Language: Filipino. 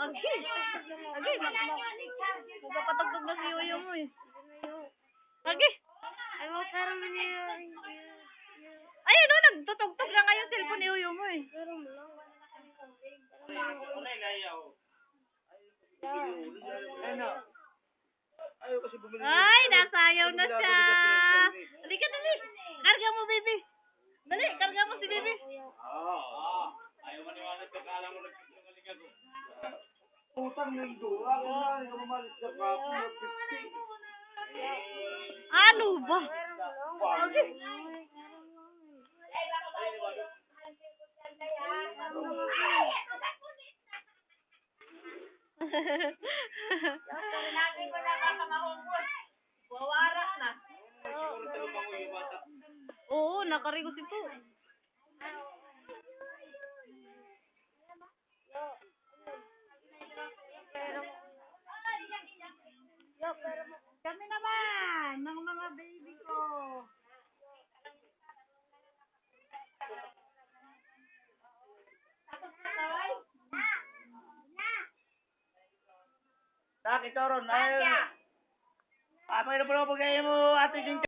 Agi. Agi. Magpapatugtog na si Yoyo mo eh. Agi. Ay, ano, nagtutugtog na ngayon cellphone ni Yoyo mo eh. Ay, nasayaw na siya. Halika, dali. Karga mo, baby. Dali, karga mo si baby. Ayaw maniwala ka, kala mo nagsisinungaling ako. Utang yung doa, kung na, yung mamalit ka pa, 50. Ano ba? Okay. Wawaras na. Oo, nakarigos ito. Kami naman, ng mga baby ko. Nakita ron, ayun. Apa yung pala mo, ate Jing.